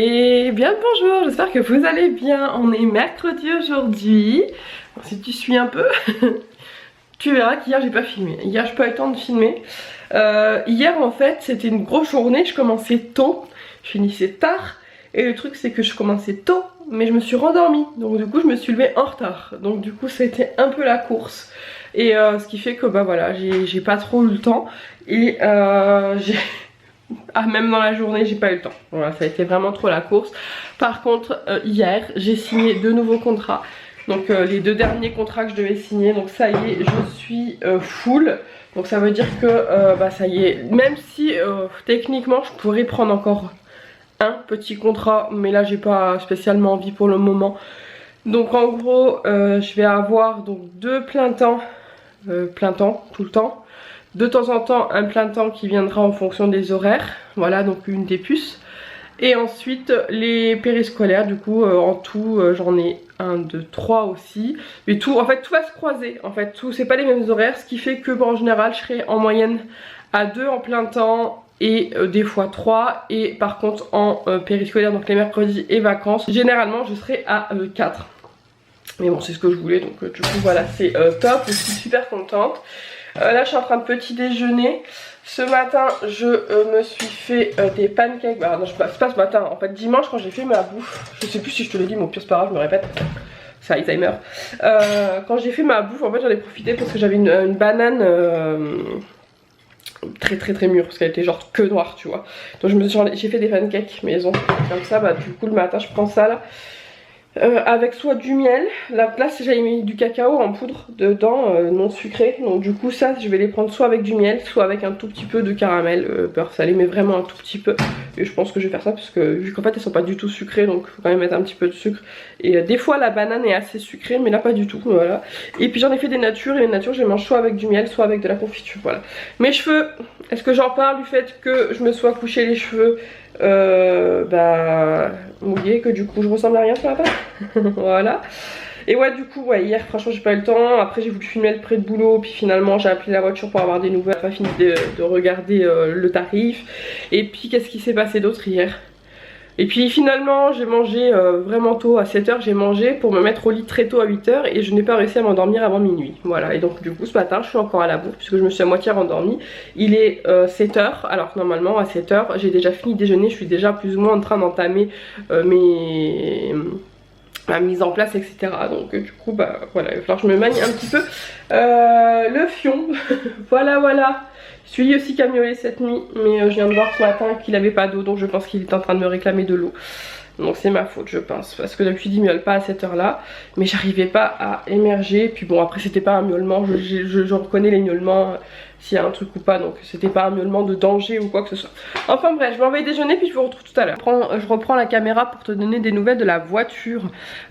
Et bien le bonjour, j'espère que vous allez bien. On est mercredi aujourd'hui. Bon, si tu suis un peu, tu verras qu'hier j'ai pas filmé. Hier j'ai pas eu le temps de filmer. Hier en fait c'était une grosse journée, je commençais tôt, je finissais tard. Et le truc c'est que je commençais tôt, mais je me suis rendormie. Donc du coup je me suis levée en retard. Donc du coup c'était un peu la course. Et ce qui fait que bah voilà, j'ai pas trop eu le temps. Et j'ai... Ah, même dans la journée j'ai pas eu le temps. Voilà, ça a été vraiment trop la course. Par contre hier j'ai signé 2 nouveaux contrats. Donc les 2 derniers contrats que je devais signer. Donc ça y est, je suis full. Donc ça veut dire que bah ça y est. Même si techniquement je pourrais prendre encore un petit contrat, mais là j'ai pas spécialement envie pour le moment. Donc en gros je vais avoir donc 2 plein temps tout le temps. De temps en temps un plein temps qui viendra en fonction des horaires, voilà, donc une des puces. Et ensuite les périscolaires, du coup en tout j'en ai 1, 2, 3 aussi. Mais tout, en fait tout va se croiser, en fait tout, c'est pas les mêmes horaires, ce qui fait que bon, en général je serai en moyenne à 2 en plein temps et des fois 3. Et par contre en périscolaire, donc les mercredis et vacances, généralement je serai à 4. Mais bon c'est ce que je voulais, donc du coup voilà, c'est top, je suis super contente. Là je suis en train de petit déjeuner. Ce matin je me suis fait des pancakes. Bah non, c'est pas ce matin, en fait dimanche quand j'ai fait ma bouffe. Je sais plus si je te l'ai dit mais au pire c'est pas grave, je me répète. C'est Alzheimer. Quand j'ai fait ma bouffe en fait j'en ai profité parce que j'avais une banane très mûre, parce qu'elle était genre que noire tu vois. Donc j'ai fait des pancakes maison. Comme ça bah du coup le matin je prends ça là. Avec soit du miel, là j'avais mis du cacao en poudre dedans, non sucré, donc du coup ça je vais les prendre soit avec du miel, soit avec un tout petit peu de caramel, beurre salé, mais vraiment un tout petit peu. Et je pense que je vais faire ça parce que vu qu'en fait elles sont pas du tout sucrées, donc il faut quand même mettre un petit peu de sucre. Et des fois la banane est assez sucrée, mais là pas du tout, voilà. Et puis j'en ai fait des natures, et les natures je les mange soit avec du miel, soit avec de la confiture, voilà. Mes cheveux, est-ce que j'en parle du fait que je me sois couché les cheveux bah mouillé, que du coup je ressemble à rien sur la tête. Voilà. Et ouais du coup ouais, hier franchement j'ai pas eu le temps. Après j'ai voulu filmer le près de boulot, puis finalement j'ai appelé la voiture pour avoir des nouvelles. J'ai pas fini de regarder le tarif. Et puis qu'est-ce qui s'est passé d'autre hier? Et puis finalement j'ai mangé vraiment tôt, à 7 h j'ai mangé pour me mettre au lit très tôt à 8 h, et je n'ai pas réussi à m'endormir avant minuit. Voilà, et donc du coup ce matin je suis encore à la bourre puisque je me suis à moitié rendormie. Il est 7 h, alors que normalement à 7 h j'ai déjà fini de déjeuner, je suis déjà plus ou moins en train d'entamer ma mise en place, etc. Donc du coup bah voilà, il va falloir que je me manie un petit peu le fion. Voilà. Je suis aussi camiolée cette nuit, mais je viens de voir ce matin qu'il avait pas d'eau, donc je pense qu'il est en train de me réclamer de l'eau. Donc c'est ma faute je pense, parce que d'habitude il miaule pas à cette heure là, mais j'arrivais pas à émerger. Puis bon après c'était pas un miaulement, je reconnais les miaulements s'il y a un truc ou pas, donc c'était pas un miaulement de danger ou quoi que ce soit. Enfin bref, je m'en vais déjeuner puis je vous retrouve tout à l'heure. Je reprends la caméra pour te donner des nouvelles de la voiture.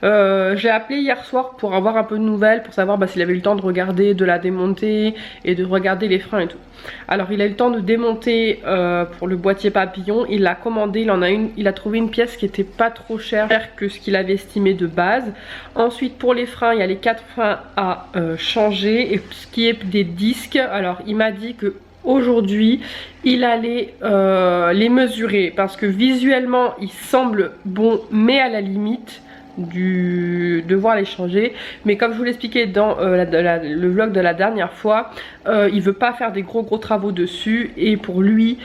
J'ai appelé hier soir pour avoir un peu de nouvelles, pour savoir s'il avait eu le temps de regarder, de la démonter et de regarder les freins et tout. Alors il a eu le temps de démonter pour le boîtier papillon, il l'a commandé, il a trouvé une pièce qui était pas trop chère que ce qu'il avait estimé de base. Ensuite pour les freins, il y a les 4 freins à changer, et ce qui est des disques, alors il m'a dit que aujourd'hui il allait les mesurer parce que visuellement il semble bon, mais à la limite devoir les changer. Mais comme je vous l'expliquais dans le vlog de la dernière fois, il veut pas faire des gros travaux dessus, et pour lui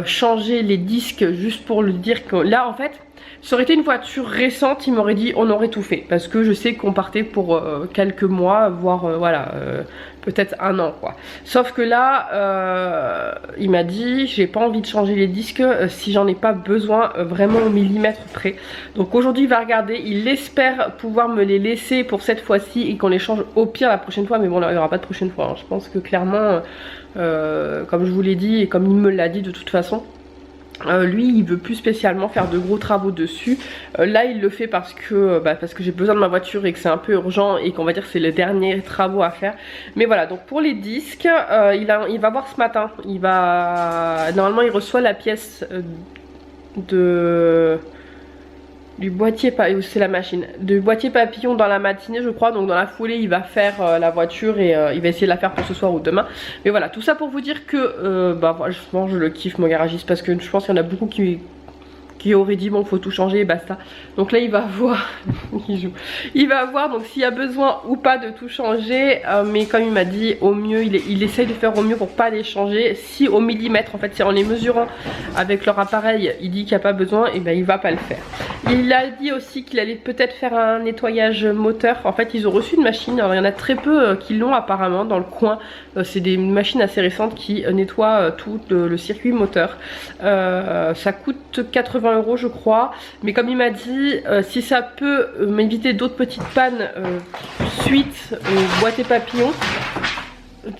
changer les disques juste pour lui dire que là en fait ça aurait été une voiture récente, il m'aurait dit on aurait tout fait, parce que je sais qu'on partait pour quelques mois, voire voilà peut-être un an quoi. Sauf que là il m'a dit j'ai pas envie de changer les disques si j'en ai pas besoin vraiment au millimètre près. Donc aujourd'hui il va regarder, il espère pouvoir me les laisser pour cette fois-ci et qu'on les change au pire la prochaine fois. Mais bon là il n'y aura pas de prochaine fois, hein. Je pense que clairement comme je vous l'ai dit et comme il me l'a dit de toute façon, lui il veut plus spécialement faire de gros travaux dessus. Là il le fait parce que j'ai besoin de ma voiture et que c'est un peu urgent et qu'on va dire que c'est les derniers travaux à faire. Mais voilà, donc pour les disques il va voir ce matin, normalement il reçoit la pièce du boîtier, c'est la machine, du boîtier papillon dans la matinée je crois. Donc dans la foulée il va faire la voiture et il va essayer de la faire pour ce soir ou demain. Mais voilà, tout ça pour vous dire que voilà, je le kiffe mon garagiste, parce que je pense qu'il y en a beaucoup qui qui aurait dit bon faut tout changer et basta. Donc là il va voir, il va voir donc s'il y a besoin ou pas de tout changer, mais comme il m'a dit au mieux il essaye de faire au mieux pour pas les changer. Si au millimètre en fait, si en les mesurant avec leur appareil il dit qu'il n'y a pas besoin, et ben il va pas le faire. Il a dit aussi qu'il allait peut-être faire un nettoyage moteur. En fait ils ont reçu une machine, alors il y en a très peu qui l'ont apparemment dans le coin. C'est des machines assez récentes qui nettoient tout le circuit moteur. Ça coûte 80 € je crois, mais comme il m'a dit si ça peut m'éviter d'autres petites pannes suite au boîtier papillon,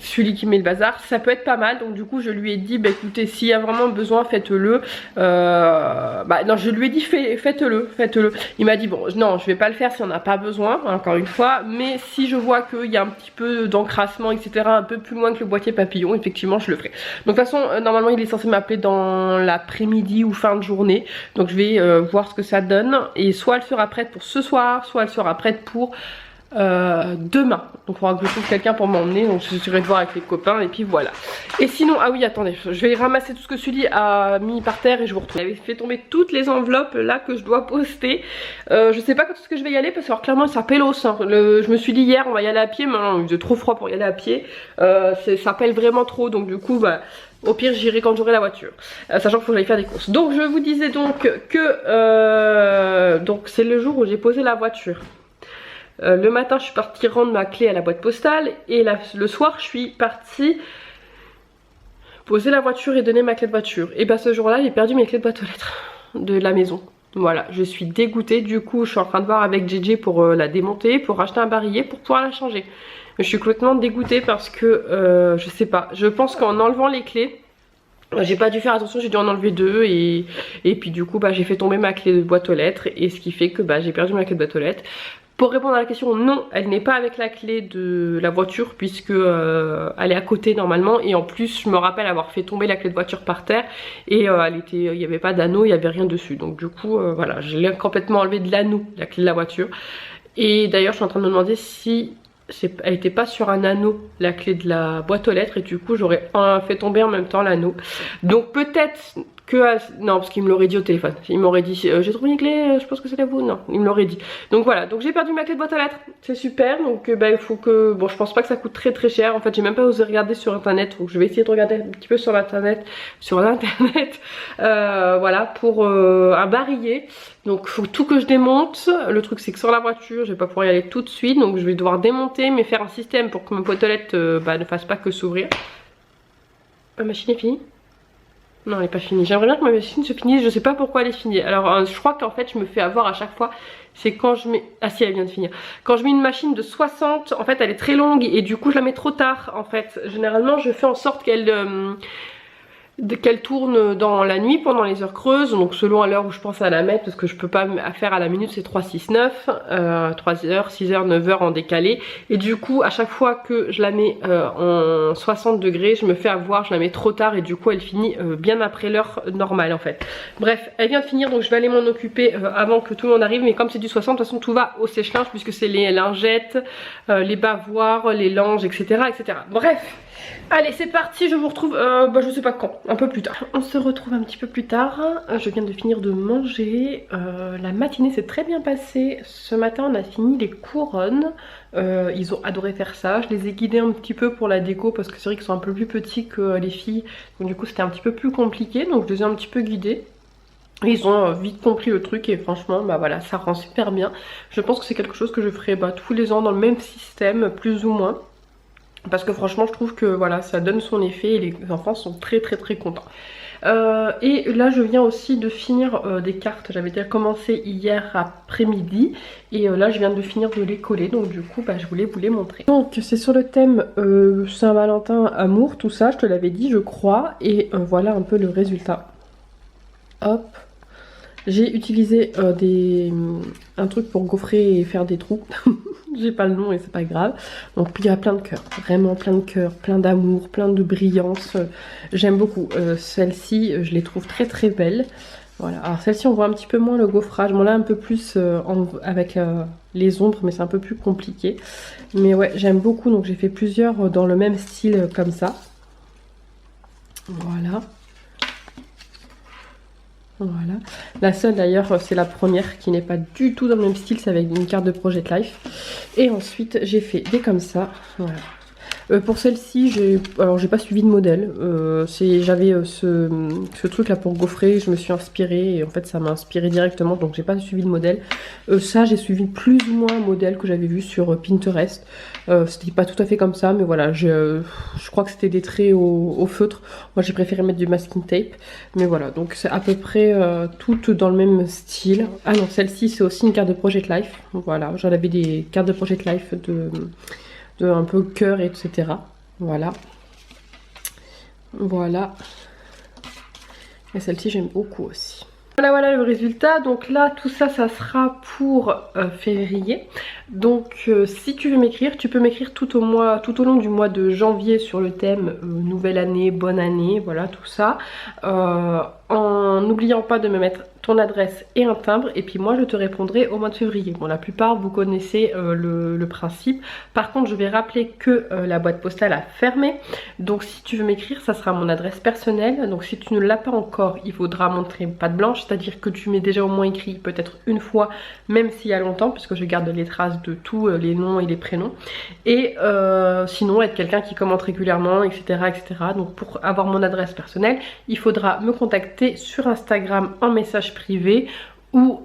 celui qui met le bazar, ça peut être pas mal. Donc du coup je lui ai dit bah écoutez, s'il y a vraiment besoin faites-le. Non, je lui ai dit faites-le. Il m'a dit bon non je vais pas le faire si on n'a pas besoin, encore une fois, mais si je vois qu'il y a un petit peu d'encrassement etc, un peu plus loin que le boîtier papillon, effectivement je le ferai. Donc de toute façon normalement il est censé m'appeler dans l'après-midi ou fin de journée, donc je vais voir ce que ça donne, et soit elle sera prête pour ce soir, soit elle sera prête pour demain. Donc il faudra que je trouve quelqu'un pour m'emmener, donc j'essaierai de voir avec les copains et puis voilà. Et sinon, ah oui attendez, je vais ramasser tout ce que Sully a mis par terre et je vous retrouve. J'avais fait tomber toutes les enveloppes là que je dois poster. Je sais pas quand est-ce que je vais y aller parce que alors, clairement ça pélos hein. Je me suis dit hier on va y aller à pied, mais non, il faisait trop froid pour y aller à pied. Ça pèle vraiment trop, donc du coup bah au pire j'irai quand j'aurai la voiture, sachant qu'il faut que j'aille faire des courses. Donc je vous disais donc que donc c'est le jour où j'ai posé la voiture. Le matin je suis partie rendre ma clé à la boîte postale, et le soir je suis partie poser la voiture et donner ma clé de voiture. Et bah ce jour là j'ai perdu mes clés de boîte aux lettres de la maison. Voilà, je suis dégoûtée. Du coup je suis en train de voir avec JJ pour la démonter, pour racheter un barillet pour pouvoir la changer. Mais je suis complètement dégoûtée parce que je sais pas, je pense qu'en enlevant les clés j'ai pas dû faire attention, j'ai dû en enlever deux et puis du coup bah j'ai fait tomber ma clé de boîte aux lettres, et ce qui fait que bah j'ai perdu ma clé de boîte aux lettres. Pour répondre à la question, non, elle n'est pas avec la clé de la voiture puisque elle est à côté normalement, et en plus je me rappelle avoir fait tomber la clé de voiture par terre et il n'y avait pas d'anneau, il n'y avait rien dessus, donc du coup voilà, je l'ai complètement enlevé de l'anneau, la clé de la voiture. Et d'ailleurs je suis en train de me demander si elle n'était pas sur un anneau la clé de la boîte aux lettres, et du coup j'aurais fait tomber en même temps l'anneau. Donc peut-être que non, parce qu'il me l'aurait dit au téléphone, il m'aurait dit j'ai trouvé une clé, je pense que c'est à vous. Non, il me l'aurait dit. Donc voilà, donc j'ai perdu ma clé de boîte aux lettres, c'est super. Donc bah il faut que, bon je pense pas que ça coûte très cher, en fait j'ai même pas osé regarder sur internet, donc je vais essayer de regarder un petit peu sur l'internet, voilà, pour un barillet. Donc il faut tout que je démonte. Le truc c'est que sur la voiture je vais pas pouvoir y aller tout de suite, donc je vais devoir démonter mais faire un système pour que ma boîte aux lettres ne fasse pas que s'ouvrir. Ma machine est finie? Non, elle n'est pas finie. J'aimerais bien que ma machine se finisse, je sais pas pourquoi elle est finie. Alors je crois qu'en fait je me fais avoir à chaque fois, c'est quand je mets... Ah si, elle vient de finir. Quand je mets une machine de 60, en fait elle est très longue et du coup je la mets trop tard en fait. Généralement je fais en sorte qu'elle tourne dans la nuit pendant les heures creuses, donc selon à l'heure où je pense à la mettre, parce que je peux pas faire à la minute, c'est 3, 6, 9, 3 heures, 6 heures, 9 heures en décalé, et du coup à chaque fois que je la mets en 60 degrés, je me fais avoir, je la mets trop tard et du coup elle finit bien après l'heure normale en fait. Bref, elle vient de finir, donc je vais aller m'en occuper avant que tout le monde arrive, mais comme c'est du 60, de toute façon tout va au sèche-linge puisque c'est les lingettes, les bavoirs, les langes, etc. etc. Bref. Allez c'est parti, je vous retrouve je sais pas quand, un peu plus tard. On se retrouve un petit peu plus tard. Je viens de finir de manger. La matinée s'est très bien passée. Ce matin on a fini les couronnes. Ils ont adoré faire ça. Je les ai guidés un petit peu pour la déco parce que c'est vrai qu'ils sont un peu plus petits que les filles, donc du coup c'était un petit peu plus compliqué, donc je les ai un petit peu guidés. Ils ont vite compris le truc et franchement bah voilà, ça rend super bien. Je pense que c'est quelque chose que je ferai tous les ans dans le même système plus ou moins. Parce que franchement je trouve que voilà, ça donne son effet et les enfants sont très contents. Et là je viens aussi de finir des cartes. J'avais déjà commencé hier après-midi et là je viens de finir de les coller, donc du coup je voulais vous les montrer. Donc c'est sur le thème Saint-Valentin, amour, tout ça, je te l'avais dit je crois, et voilà un peu le résultat. Hop, j'ai utilisé un truc pour gaufrer et faire des trous. J'ai pas le nom et c'est pas grave. Donc il y a plein de cœurs, vraiment plein de cœurs, plein d'amour, plein de brillance. J'aime beaucoup. Celle-ci, je les trouve très belles. Voilà, alors celle-ci on voit un petit peu moins le gaufrage. Bon là un peu plus avec les ombres, mais c'est un peu plus compliqué. Mais ouais, j'aime beaucoup, donc j'ai fait plusieurs dans le même style comme ça. Voilà. Voilà. La seule d'ailleurs, c'est la première qui n'est pas du tout dans le même style, c'est avec une carte de Project Life. Et ensuite, j'ai fait des comme ça. Voilà. Pour celle-ci, j'ai pas suivi de modèle. J'avais ce truc là pour gaufrer, je me suis inspirée et en fait ça m'a inspiré directement, donc j'ai pas suivi de modèle. Ça, j'ai suivi plus ou moins un modèle que j'avais vu sur Pinterest. C'était pas tout à fait comme ça, mais voilà, je crois que c'était des traits au feutre. Moi, j'ai préféré mettre du masking tape, mais voilà, donc c'est à peu près toutes dans le même style. Ah non, celle-ci c'est aussi une carte de Project Life. Voilà, j'en avais des cartes de Project Life de un peu cœur, etc. Voilà. Voilà. Et celle-ci, j'aime beaucoup aussi. Voilà le résultat. Donc là, tout ça, ça sera pour février. Donc si tu veux m'écrire, tu peux m'écrire tout au long du mois de janvier sur le thème nouvelle année, bonne année, voilà tout ça. En n'oubliant pas de me mettre ton adresse et un timbre, et puis moi je te répondrai au mois de février. Bon, la plupart vous connaissez le principe. Par contre, je vais rappeler que la boîte postale a fermé. Donc si tu veux m'écrire, ça sera mon adresse personnelle. Donc si tu ne l'as pas encore, il faudra montrer patte blanche, c'est-à-dire que tu m'aies déjà au moins écrit peut-être une fois, même s'il y a longtemps, puisque je garde les traces de tous les noms et les prénoms. Et sinon être quelqu'un qui commente régulièrement, etc., etc. Donc pour avoir mon adresse personnelle, il faudra me contacter sur Instagram en message privé ou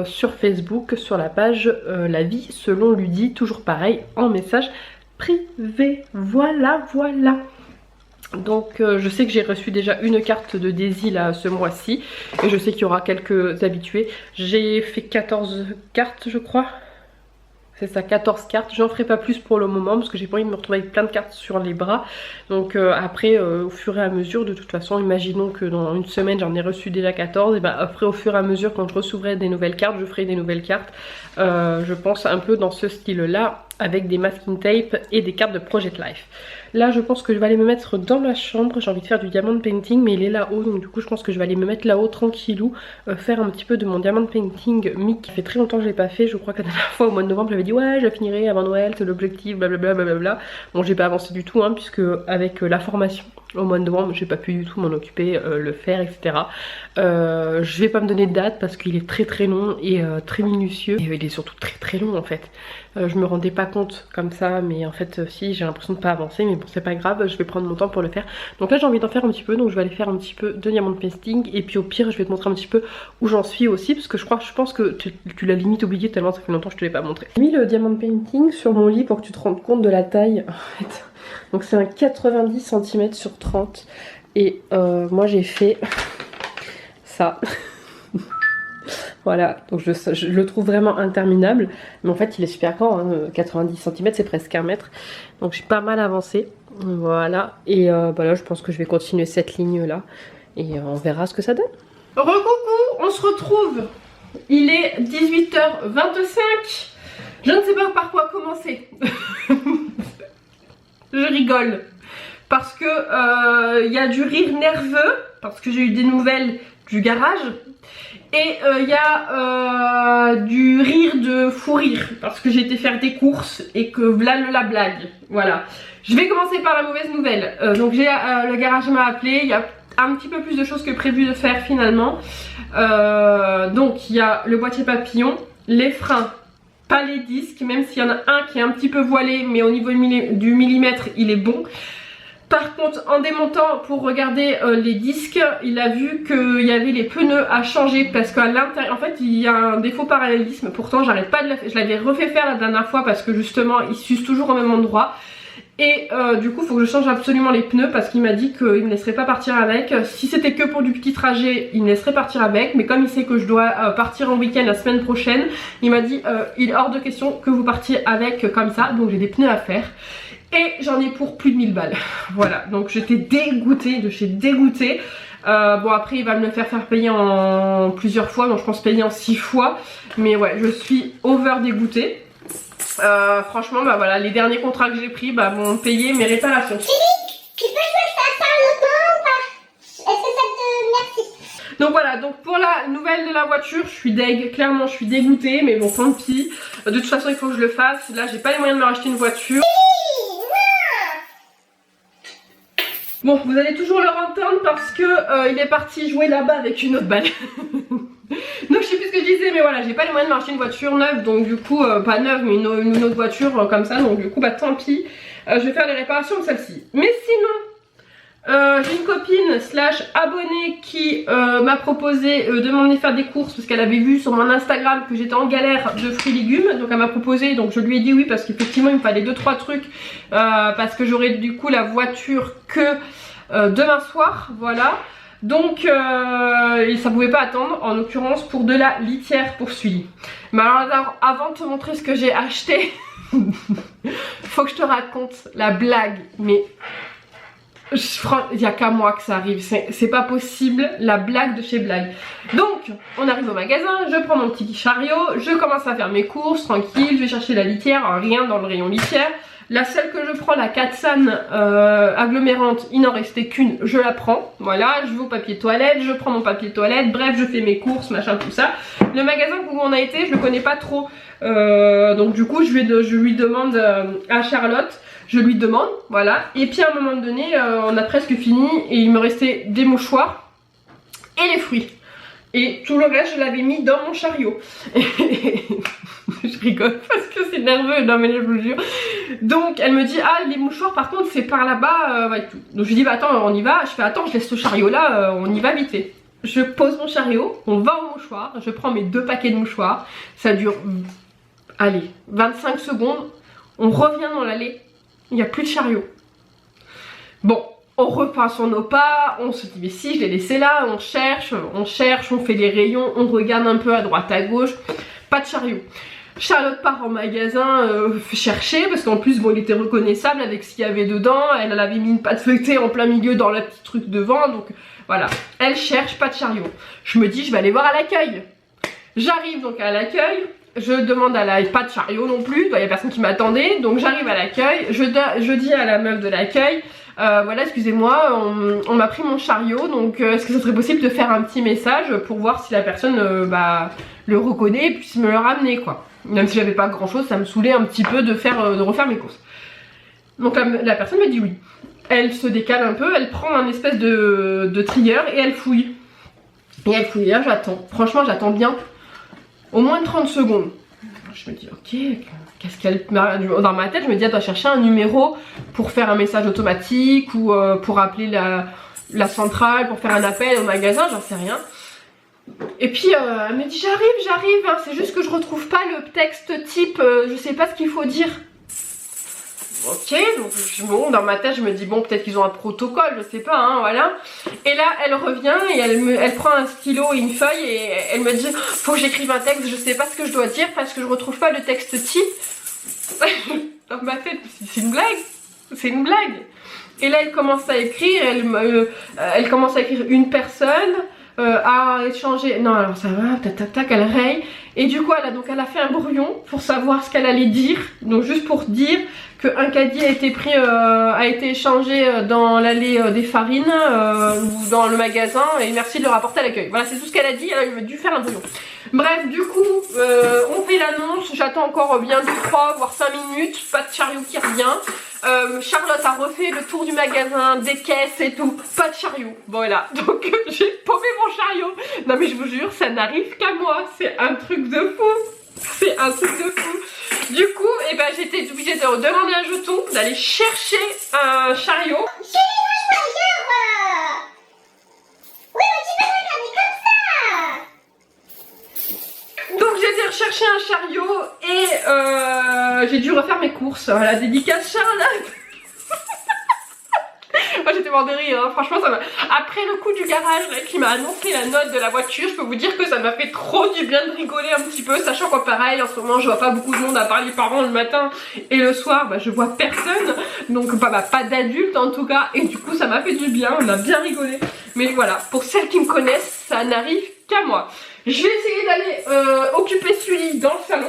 sur Facebook sur la page La vie selon Ludie, toujours pareil en message privé. Voilà. Donc je sais que j'ai reçu déjà une carte de Daisy là ce mois-ci, et je sais qu'il y aura quelques habitués. J'ai fait 14 cartes je crois. C'est ça, 14 cartes. J'en ferai pas plus pour le moment parce que j'ai pas envie de me retrouver avec plein de cartes sur les bras. Donc après, au fur et à mesure, de toute façon, imaginons que dans une semaine j'en ai reçu déjà 14. Et ben après, au fur et à mesure, quand je recevrai des nouvelles cartes, je ferai des nouvelles cartes. Je pense un peu dans ce style-là, avec des masking tape et des cartes de Project Life. Là, je pense que je vais aller me mettre dans ma chambre. J'ai envie de faire du diamond painting, mais il est là-haut. Donc du coup, je pense que je vais aller me mettre là-haut tranquillou. Faire un petit peu de mon diamond painting mi qui fait très longtemps que je l'ai pas fait. Je crois que la dernière fois, au mois de novembre, j'avais dit ouais, je la finirai avant Noël, c'est l'objectif, blablabla, blablabla. Bon, j'ai pas avancé du tout, hein, puisque avec la formation au mois de novembre, j'ai pas pu du tout m'en occuper, le faire, etc. Je vais pas me donner de date parce qu'il est très long et très minutieux. Et il est surtout très long en fait. Je me rendais pas compte comme ça, mais en fait si, j'ai l'impression de pas avancer, mais bon c'est pas grave, je vais prendre mon temps pour le faire. Donc là j'ai envie d'en faire un petit peu, donc je vais aller faire un petit peu de diamond painting, et puis au pire je vais te montrer un petit peu où j'en suis aussi, parce que je pense que tu l'as limite oublié tellement ça fait longtemps que je te l'ai pas montré. J'ai mis le diamond painting sur mon lit pour que tu te rendes compte de la taille en fait. Donc c'est un 90 cm sur 30, et moi j'ai fait ça. Voilà, donc je le trouve vraiment interminable, mais en fait il est super grand, hein, 90 cm c'est presque 1 mètre, donc j'ai pas mal avancé, voilà, et bah là je pense que je vais continuer cette ligne là, et on verra ce que ça donne. Recoucou, on se retrouve, il est 18h25, je ne sais pas par quoi commencer, je rigole, parce que y a du rire nerveux, parce que j'ai eu des nouvelles du garage. Et il y a du rire de fou rire parce que j'ai été faire des courses et que voilà la blague. Voilà. Je vais commencer par la mauvaise nouvelle. Donc le garage m'a appelé. Il y a un petit peu plus de choses que prévu de faire finalement. Donc il y a le boîtier papillon, les freins, pas les disques, même s'il y en a un qui est un petit peu voilé, mais au niveau du millimètre il est bon. Par contre, en démontant pour regarder les disques, il a vu qu'il y avait les pneus à changer parce qu'à l'intérieur, en fait, il y a un défaut parallélisme. Pourtant, j'arrête pas de je l'avais refait faire la dernière fois parce que justement, il s'use toujours au même endroit. Et du coup, il faut que je change absolument les pneus parce qu'il m'a dit qu'il me laisserait pas partir avec. Si c'était que pour du petit trajet, il me laisserait partir avec. Mais comme il sait que je dois partir en week-end la semaine prochaine, il m'a dit il est hors de question que vous partiez avec comme ça. Donc j'ai des pneus à faire. Et j'en ai pour plus de 1000 balles. Voilà, donc j'étais dégoûtée de chez dégoûtée. Bon après il va me le faire payer en plusieurs fois, donc je pense payer en 6 fois. Mais ouais, je suis over dégoûtée. Franchement bah voilà, les derniers contrats que j'ai pris bah, m'ont payé mes réparations. Philippe, tu peux jouer ça un autre moment ou pas? Est-ce que ça te... Merci. Donc voilà, donc pour la nouvelle de la voiture, je suis deg, clairement je suis dégoûtée, mais bon tant pis. De toute façon il faut que je le fasse, là j'ai pas les moyens de me racheter une voiture. Bon, vous allez toujours le entendre parce que il est parti jouer là-bas avec une autre balle. Donc je sais plus ce que je disais, mais voilà, j'ai pas les moyens de m'acheter une voiture neuve, donc du coup, pas neuve, mais une autre voiture comme ça, donc du coup, bah tant pis. Je vais faire les réparations de celle-ci. Mais sinon, j'ai une copine slash abonnée qui m'a proposé de m'emmener faire des courses parce qu'elle avait vu sur mon Instagram que j'étais en galère de fruits et légumes. Donc elle m'a proposé, donc je lui ai dit oui parce qu'effectivement il me fallait 2-3 trucs parce que j'aurais du coup la voiture que demain soir, voilà. Donc ça pouvait pas attendre, en l'occurrence pour de la litière pour Sully. Mais alors avant de te montrer ce que j'ai acheté, faut que je te raconte la blague, mais il n'y a qu'à moi que ça arrive, c'est pas possible, la blague de chez Blague. Donc on arrive au magasin, je prends mon petit chariot, je commence à faire mes courses tranquille, je vais chercher la litière, rien dans le rayon litière. La seule que je prends, la Katsan agglomérante, il n'en restait qu'une, je la prends. Voilà, je vais au papier toilette, je prends mon papier toilette, bref, je fais mes courses, machin, tout ça. Le magasin où on a été, je le connais pas trop. Donc du coup, je lui demande à Charlotte, je lui demande, voilà. Et puis à un moment donné, on a presque fini et il me restait des mouchoirs et les fruits. Et tout le reste, je l'avais mis dans mon chariot. Je rigole parce que c'est nerveux, non mais je vous jure. Donc elle me dit, ah les mouchoirs par contre c'est par là-bas et tout. Donc je lui dis, bah attends on y va. Je fais, attends je laisse ce chariot là, on y va vite fait. Je pose mon chariot, on va au mouchoir, je prends mes 2 paquets de mouchoirs. Ça dure, allez, 25 secondes. On revient dans l'allée, il n'y a plus de chariot. Bon, on repart sur nos pas, on se dit mais si je l'ai laissé là, on cherche, on fait des rayons, on regarde un peu à droite à gauche, pas de chariot. Charlotte part en magasin chercher parce qu'en plus bon il était reconnaissable avec ce qu'il y avait dedans, elle avait mis une pâte feuilletée en plein milieu dans le petit truc devant, donc voilà, elle cherche, pas de chariot. Je me dis je vais aller voir à l'accueil. J'arrive donc à l'accueil, je demande pas de chariot non plus, il y a personne qui m'attendait, donc j'arrive à l'accueil, je dis à la meuf de l'accueil, voilà excusez-moi, on m'a pris mon chariot, donc est-ce que ça serait possible de faire un petit message pour voir si la personne le reconnaît et puisse me le ramener quoi. Même si j'avais pas grand chose, ça me saoulait un petit peu de refaire mes courses. Donc la personne me dit oui. Elle se décale un peu, elle prend un espèce de trieur et elle fouille. Et là j'attends, franchement j'attends bien au moins 30 secondes. Je me dis ok, qu'est-ce qu'elle... Dans ma tête je me dis elle doit chercher un numéro pour faire un message automatique ou pour appeler la centrale, pour faire un appel au magasin, j'en sais rien. Et puis elle me dit j'arrive, hein, c'est juste que je retrouve pas le texte type, je sais pas ce qu'il faut dire. Ok, donc bon, dans ma tête je me dis bon peut-être qu'ils ont un protocole, je sais pas, hein, voilà. Et là elle revient et elle prend un stylo et une feuille et elle me dit faut que j'écrive un texte, je sais pas ce que je dois dire parce que je retrouve pas le texte type. Dans ma tête c'est une blague, c'est une blague. Et là elle commence à écrire, elle commence à écrire une personne. À échanger, non alors ça va, tac, elle raye. Et du coup elle a fait un brouillon pour savoir ce qu'elle allait dire. Donc juste pour dire qu'un caddie a été échangé dans l'allée des farines ou dans le magasin et merci de le rapporter à l'accueil. Voilà c'est tout ce qu'elle a dit, elle a dû faire un brouillon. Bref du coup on fait l'annonce, j'attends encore bien 2-3 voire 5 minutes, pas de chariot qui revient. Charlotte a refait le tour du magasin, des caisses et tout, pas de chariot. Voilà, donc j'ai paumé mon chariot. Non mais je vous jure, ça n'arrive qu'à moi, c'est un truc de fou. C'est un truc de fou. Du coup, j'étais obligée de demander un jeton, d'aller chercher un chariot. Donc j'ai été rechercher un chariot et j'ai dû refaire mes courses. Voilà, dédicace Charlotte. Moi j'étais mort de rire, hein. Franchement ça m'a... Après le coup du garage là, qui m'a annoncé la note de la voiture, je peux vous dire que ça m'a fait trop du bien de rigoler un petit peu, sachant qu'en pareil en ce moment je vois pas beaucoup de monde à part les parents le matin et le soir je vois personne, donc pas d'adultes en tout cas, et du coup ça m'a fait du bien, on a bien rigolé. Mais voilà, pour celles qui me connaissent, ça n'arrive qu'à moi. Je vais essayer d'aller occuper Sully dans le salon,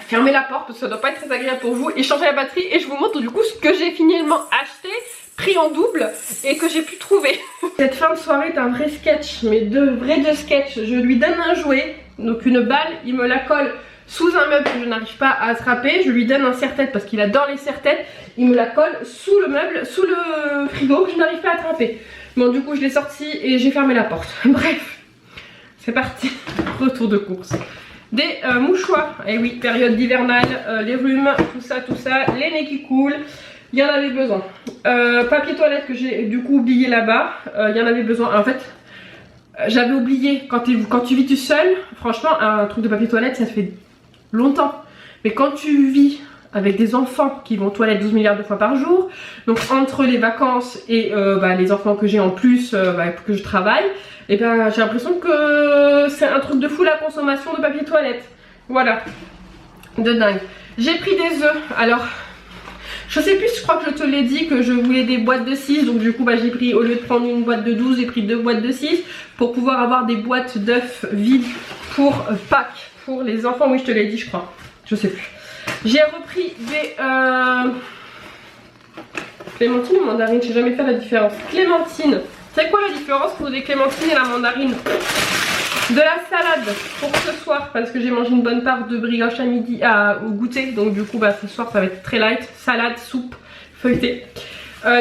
fermer la porte parce que ça doit pas être très agréable pour vous, et changer la batterie, et je vous montre du coup ce que j'ai finalement acheté, pris en double et que j'ai pu trouver. Cette fin de soirée est un vrai sketch, mais deux sketchs. Je lui donne un jouet, donc une balle, il me la colle sous un meuble que je n'arrive pas à attraper. Je lui donne un serre-tête parce qu'il adore les serre-têtes. Il me la colle sous le meuble, sous le frigo que je n'arrive pas à attraper. Bon, du coup, je l'ai sorti et j'ai fermé la porte. Bref, c'est parti. Retour de course. Des mouchoirs. Et oui, période d'hivernale, les rhumes, tout ça, les nez qui coulent. Il y en avait besoin. Papier toilette que j'ai du coup oublié là-bas. Il y en avait besoin. En fait, j'avais oublié. Quand tu vis tout seul, franchement, un truc de papier toilette, ça te fait longtemps. Mais quand tu vis avec des enfants qui vont aux toilettes 12 milliards de fois par jour, donc entre les vacances et les enfants que j'ai en plus, que je travaille, et ben j'ai l'impression que c'est un truc de fou la consommation de papier toilette. Voilà. De dingue. J'ai pris des œufs. Alors, je sais plus, je crois que je te l'ai dit que je voulais des boîtes de 6. Donc du coup j'ai pris, au lieu de prendre une boîte de 12, j'ai pris 2 boîtes de 6 pour pouvoir avoir des boîtes d'œufs vides pour Pâques, pour les enfants. Oui, je te l'ai dit, je crois. Je sais plus. J'ai repris des clémentines ou mandarines, je sais jamais faire la différence. Clémentine. C'est quoi la différence pour des clémentines et la mandarine? De la salade pour ce soir parce que j'ai mangé une bonne part de brioche à midi au goûter, donc du coup ce soir ça va être très light. Salade, soupe, feuilletée.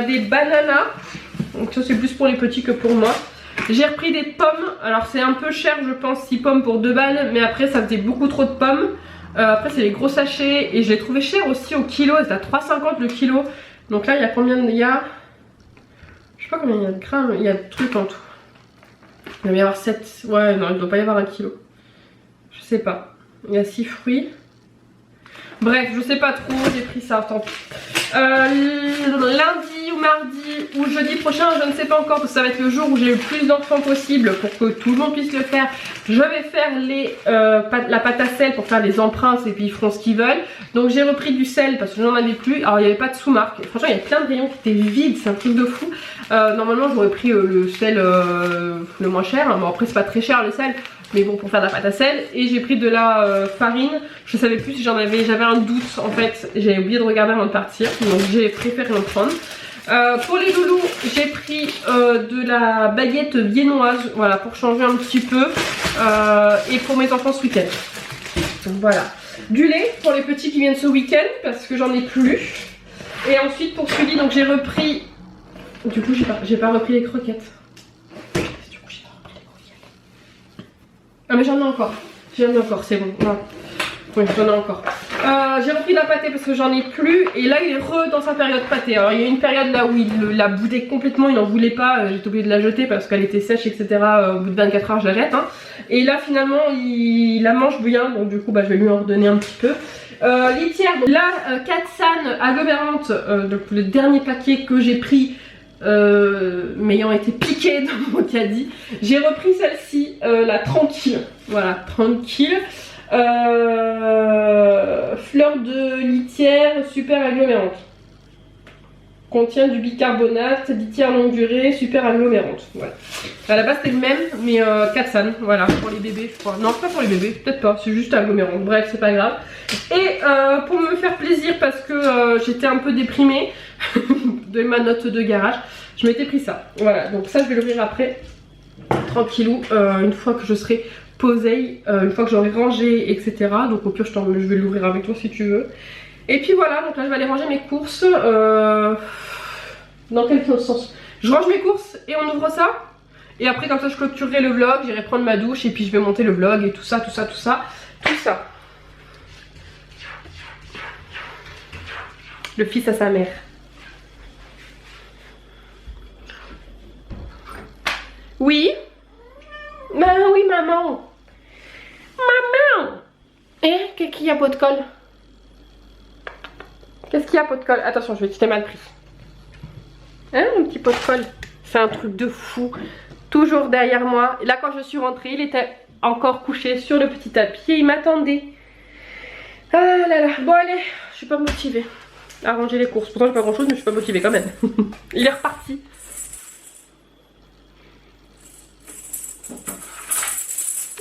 Des bananas, donc ça c'est plus pour les petits que pour moi. J'ai repris des pommes, alors c'est un peu cher je pense, 6 pommes pour 2 balles, mais après ça faisait beaucoup trop de pommes. Après c'est les gros sachets et je l'ai trouvé cher aussi au kilo, c'est à 3,50 le kilo. Donc là il y a combien de... je sais pas combien il y a de grammes, il y a de trucs en tout. Il doit y avoir 7, ouais non il doit pas y avoir 1 kilo. Je sais pas, il y a 6 fruits. Bref, je sais pas trop, j'ai pris ça, tant pis. Lundi ou mardi ou jeudi prochain, je ne sais pas encore parce que ça va être le jour où j'ai le plus d'enfants possible pour que tout le monde puisse le faire. Je vais faire la pâte à sel pour faire les empreintes et puis ils feront ce qu'ils veulent. Donc j'ai repris du sel parce que je n'en avais plus. Alors il n'y avait pas de sous-marque. Franchement il y a plein de rayons qui étaient vides, c'est un truc de fou. Normalement j'aurais pris le sel le moins cher. Bon après c'est pas très cher le sel. Mais bon pour faire de la pâte à sel. Et j'ai pris de la farine. Je savais plus si j'en avais, j'avais un doute en fait. J'avais oublié de regarder avant de partir. Donc j'ai préféré en prendre. Pour les loulous j'ai pris de la baguette viennoise. Voilà pour changer un petit peu. Et pour mes enfants ce week-end. Voilà. Du lait pour les petits qui viennent ce week-end parce que j'en ai plus. Et ensuite pour Sully donc j'ai repris. Du coup j'ai pas repris les croquettes. Ah mais j'en ai encore, c'est bon. Non. Oui, j'en ai encore. J'ai repris la pâtée parce que j'en ai plus. Et là il est dans sa période pâtée. Alors il y a une période là où il l'a boudé complètement, il n'en voulait pas. J'étais obligée de la jeter parce qu'elle était sèche etc. Au bout de 24 heures je la jette. Hein. Et là finalement il la mange bien. Donc du coup je vais lui en redonner un petit peu. Litière, donc là Katsan agglomerante, donc le dernier paquet que j'ai pris. M'ayant été piquée dans mon caddie, j'ai repris celle-ci, la tranquille. Voilà, tranquille. Fleur de litière super agglomérante. Contient du bicarbonate, litière longue durée, super agglomérante. Voilà. À la base c'était le même, mais Katsan, voilà, pour les bébés je crois. Non, pas pour les bébés, peut-être pas, c'est juste agglomérante. Bref, c'est pas grave. Et pour me faire plaisir parce que j'étais un peu déprimée de ma note de garage, je m'étais pris ça. Voilà, donc ça je vais l'ouvrir après, tranquillou, une fois que je serai posée, une fois que j'aurai rangé, etc. Donc au pire je vais l'ouvrir avec toi si tu veux. Et puis voilà, donc là je vais aller ranger mes courses. Dans quel sens? Je range mes courses et on ouvre ça. Et après comme ça je clôturerai le vlog, j'irai prendre ma douche et puis je vais monter le vlog et tout ça. Le fils à sa mère. Oui? Ben oui maman. Maman. Qu'est-ce qu'il y a pot de colle? Qu'est-ce qu'il y a pot de colle? Attention, je t'ai mal pris. Hein mon petit pot de colle? C'est un truc de fou. Toujours derrière moi. Là quand je suis rentrée, il était encore couché sur le petit tapis et il m'attendait. Ah là là. Bon allez, je suis pas motivée à ranger les courses. Pourtant j'ai pas grand chose mais je suis pas motivée quand même. Il est reparti.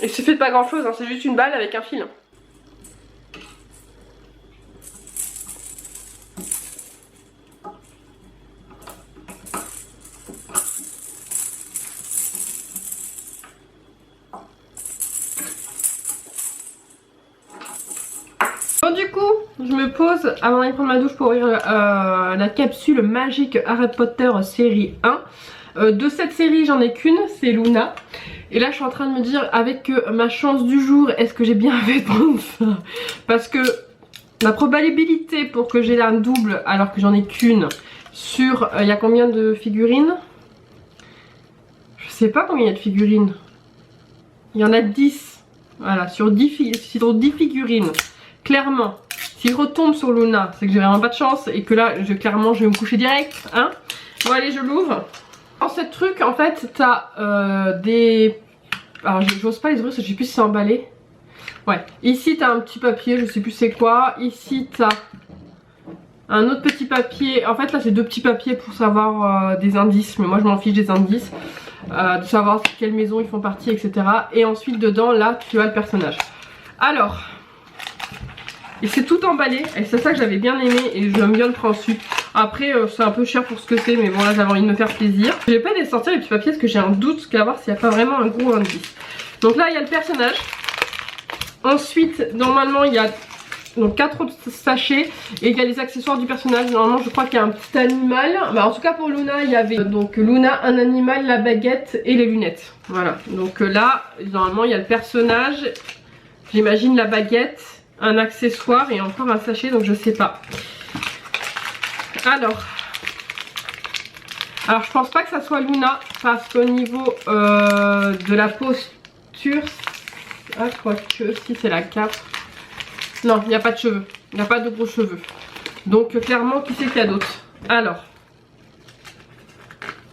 Il suffit de pas grand chose, hein, c'est juste une balle avec un fil. Bon, du coup, je me pose avant d'aller prendre ma douche pour ouvrir la capsule magique Harry Potter série 1. De cette série, j'en ai qu'une, c'est Luna. Et là, je suis en train de me dire, avec ma chance du jour, est-ce que j'ai bien fait de prendre ça? Parce que la probabilité pour que j'ai un double, alors que j'en ai qu'une, sur... Il y a combien de figurines? Je sais pas combien il y a de figurines. Il y en a 10. Voilà, sur 10 figurines. Clairement, si je retombe sur Luna, c'est que j'ai vraiment pas de chance et que là, clairement, je vais me coucher direct. Hein. Bon, allez, je l'ouvre. Dans ce truc, en fait, t'as des... Alors, j'ose pas les ouvrir parce que je sais plus si c'est emballé. Ouais, ici, t'as un petit papier, je sais plus c'est quoi. Ici, t'as un autre petit papier. En fait, là, c'est deux petits papiers pour savoir des indices. Mais moi, je m'en fiche des indices. De savoir quelle maison ils font partie, etc. Et ensuite, dedans, là, tu as le personnage. Alors... Et c'est tout emballé, et c'est ça que j'avais bien aimé et j'aime bien le principe. Après c'est un peu cher pour ce que c'est, mais bon là j'avais envie de me faire plaisir. Je vais pas les sortir les petits papiers parce que j'ai un doute qu'à voir s'il n'y a pas vraiment un gros indice. Donc là il y a le personnage. Ensuite normalement il y a donc 4 autres sachets et il y a les accessoires du personnage. Normalement je crois qu'il y a un petit animal. Bah, en tout cas pour Luna il y avait donc Luna, un animal, la baguette et les lunettes. Voilà, donc là normalement il y a le personnage, j'imagine la baguette, un accessoire et encore un sachet, donc je sais pas. Alors je pense pas que ça soit Luna parce qu'au niveau de la posture, ah quoique si c'est la cape, non il n'y a pas de cheveux, il n'y a pas de gros cheveux, donc clairement qui c'est qu'il y a d'autres. Alors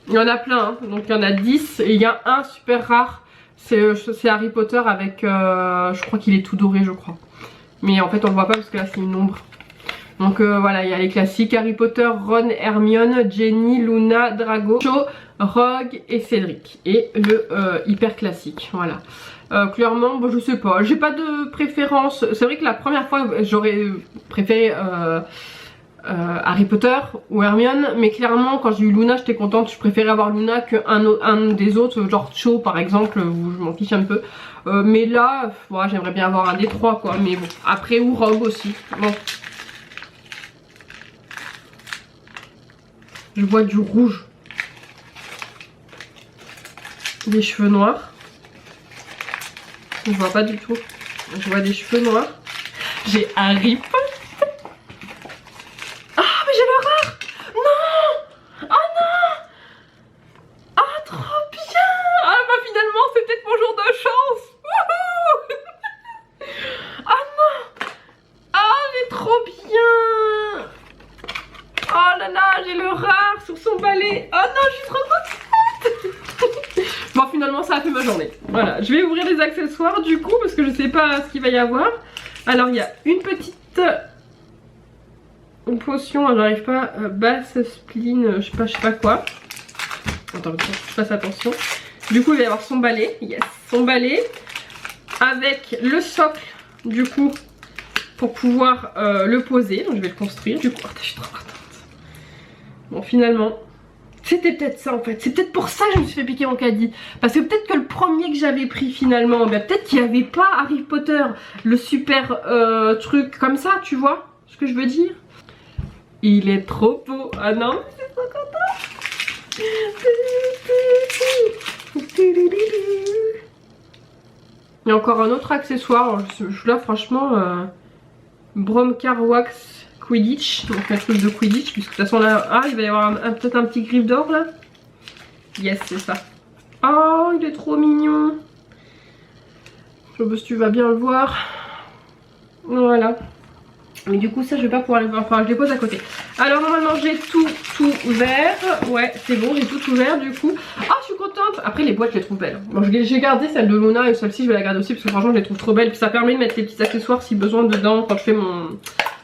il y en a plein hein. Donc il y en a 10 et il y a un super rare, c'est Harry Potter avec je crois qu'il est tout doré je crois. Mais en fait on le voit pas parce que là c'est une ombre. Donc voilà, il y a les classiques Harry Potter, Ron, Hermione, Jenny, Luna, Drago, Cho, Rogue et Cédric. Et le hyper classique, voilà. Clairement, bon, je sais pas, j'ai pas de préférence. C'est vrai que la première fois j'aurais préféré Harry Potter ou Hermione. Mais clairement quand j'ai eu Luna j'étais contente. Je préférais avoir Luna qu'un des autres, genre Cho par exemple, où je m'en fiche un peu. Mais là, ouais, j'aimerais bien avoir un des trois quoi. Mais bon, après ou Rogue aussi. Bon. Je vois du rouge. Des cheveux noirs. Je vois pas du tout. Je vois des cheveux noirs. J'ai Harry Potter. Ah mais j'ai le rare. Non. Oh non. Ah trop bien. Ah bah finalement c'est peut-être mon jour de chance. Ah non. Ah j'ai trop bien. Oh là là, j'ai le rare sur son balai. Oh non, je suis trop contente. Bon, finalement, ça a fait ma journée. Voilà, je vais ouvrir les accessoires du coup parce que je sais pas ce qu'il va y avoir. Alors, il y a une petite potion, j'arrive pas, basse spleen, je sais pas quoi. Attends, je fasse attention. Du coup, il va y avoir son balai. Yes, son balai avec le socle du coup pour pouvoir le poser. Donc, je vais le construire. Du coup, oh, je suis trop contente. Bon finalement, c'était peut-être ça en fait. C'est peut-être pour ça que je me suis fait piquer mon caddie. Parce que peut-être que le premier que j'avais pris finalement, bah, peut-être qu'il n'y avait pas Harry Potter, le super truc comme ça, tu vois ce que je veux dire. Il est trop beau. Ah non, je suis trop contente. Il y a encore un autre accessoire. Là franchement, Bromcar Wax Quidditch, donc un truc de Quidditch, puisque de toute façon là, ah il va y avoir peut-être un petit griffe d'or là. Yes, c'est ça. Oh il est trop mignon. Je sais pas si tu vas bien le voir. Voilà. Mais du coup ça je vais pas pouvoir le voir, enfin je les pose à côté. Alors normalement j'ai tout ouvert. Ouais c'est bon, j'ai tout ouvert du coup. Ah je suis contente. Après les boîtes je les trouve belles. Bon j'ai gardé celle de Luna et celle-ci je vais la garder aussi parce que franchement je les trouve trop belles. Puis ça permet de mettre les petits accessoires si besoin dedans quand je fais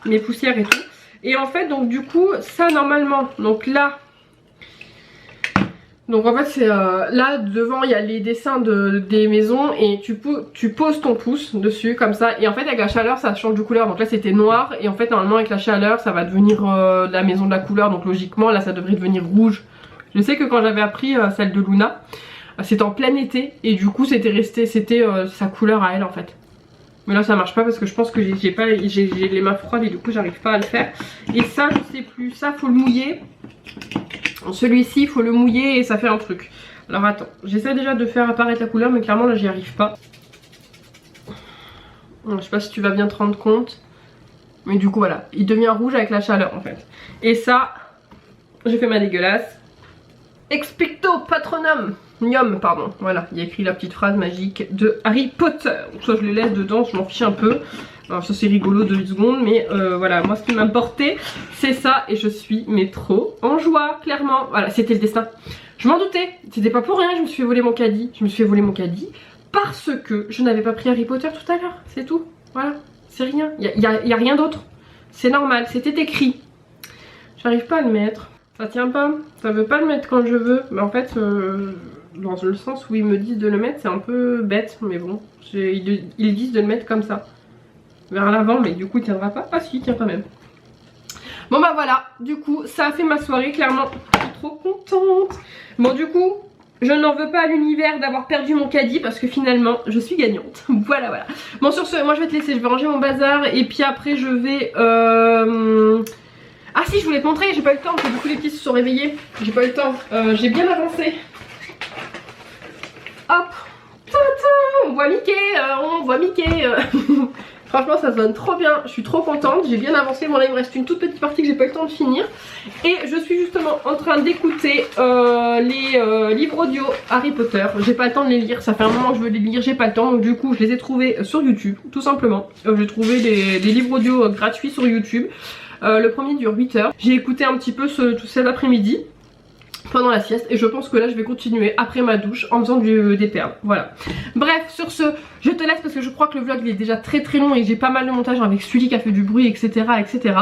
mes poussières et tout. Et en fait donc du coup ça normalement, donc là, donc en fait c'est là devant il y a les dessins des maisons et tu poses ton pouce dessus comme ça. Et en fait avec la chaleur ça change de couleur. Donc là c'était noir et en fait normalement avec la chaleur ça va devenir la maison de la couleur. Donc logiquement là ça devrait devenir rouge. Je sais que quand j'avais appris celle de Luna, c'était en plein été et du coup c'était resté, c'était sa couleur à elle en fait. Mais là ça marche pas parce que je pense que j'ai les mains froides et du coup j'arrive pas à le faire. Et ça je sais plus, ça faut le mouiller. Celui-ci il faut le mouiller et ça fait un truc. Alors attends, j'essaie déjà de faire apparaître la couleur mais clairement là j'y arrive pas. Je sais pas si tu vas bien te rendre compte. Mais du coup voilà, il devient rouge avec la chaleur en fait. Et ça, j'ai fait ma dégueulasse. Expecto patronum. Nium, pardon. Voilà, il y a écrit la petite phrase magique de Harry Potter. Donc soit je le laisse dedans, je m'en fiche un peu. Alors ça c'est rigolo 2 secondes, mais voilà, moi ce qui m'importait c'est ça. Et je suis mais trop en joie, clairement. Voilà, c'était le destin. Je m'en doutais, c'était pas pour rien, je me suis fait voler mon caddie. Je me suis fait voler mon caddie parce que je n'avais pas pris Harry Potter tout à l'heure, c'est tout. Voilà, c'est rien, il y a rien d'autre. C'est normal, c'était écrit. J'arrive pas à le mettre. Ça tient pas, ça veut pas le mettre quand je veux. Mais en fait, dans le sens où ils me disent de le mettre, c'est un peu bête. Mais bon, ils disent de le mettre comme ça. Vers l'avant, mais du coup il tiendra pas. Ah si, il tient quand même. Bon bah voilà, du coup ça a fait ma soirée, clairement. Je suis trop contente. Bon du coup, je n'en veux pas à l'univers d'avoir perdu mon caddie parce que finalement je suis gagnante. Voilà voilà. Bon sur ce, moi je vais te laisser, je vais ranger mon bazar et puis après je vais... Ah si, je voulais te montrer, j'ai pas eu le temps parce que du coup les petits se sont réveillés. J'ai pas eu le temps, j'ai bien avancé. Hop, on voit Mickey, Franchement ça se donne trop bien, je suis trop contente, j'ai bien avancé. Bon là il me reste une toute petite partie que j'ai pas eu le temps de finir. Et je suis justement en train d'écouter les livres audio Harry Potter. J'ai pas le temps de les lire, ça fait un moment que je veux les lire, j'ai pas le temps. Donc du coup je les ai trouvés sur YouTube, tout simplement. J'ai trouvé des livres audio gratuits sur YouTube. Le premier dure 8 heures. J'ai écouté un petit peu tout cet après-midi pendant la sieste et je pense que là je vais continuer après ma douche en faisant des perles. Voilà. Bref, sur ce, je te laisse parce que je crois que le vlog il est déjà très très long et j'ai pas mal de montage avec celui qui a fait du bruit, etc. etc.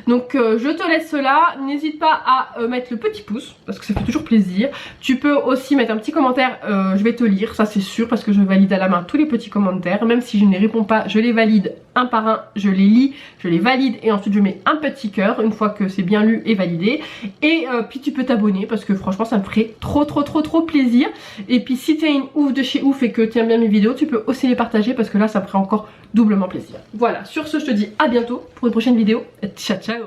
Donc je te laisse là. N'hésite pas à mettre le petit pouce parce que ça fait toujours plaisir. Tu peux aussi mettre un petit commentaire, je vais te lire, ça c'est sûr, parce que je valide à la main tous les petits commentaires. Même si je ne les réponds pas, je les valide un par un, je les lis, je les valide et ensuite je mets un petit cœur une fois que c'est bien lu et validé. Et puis tu peux t'abonner parce que franchement ça me ferait trop plaisir. Et puis si t'es une ouf de chez ouf et que tu aimes bien mes vidéos, tu peux aussi les partager parce que là ça me ferait encore doublement plaisir. Voilà, sur ce je te dis à bientôt pour une prochaine vidéo. Ciao ciao.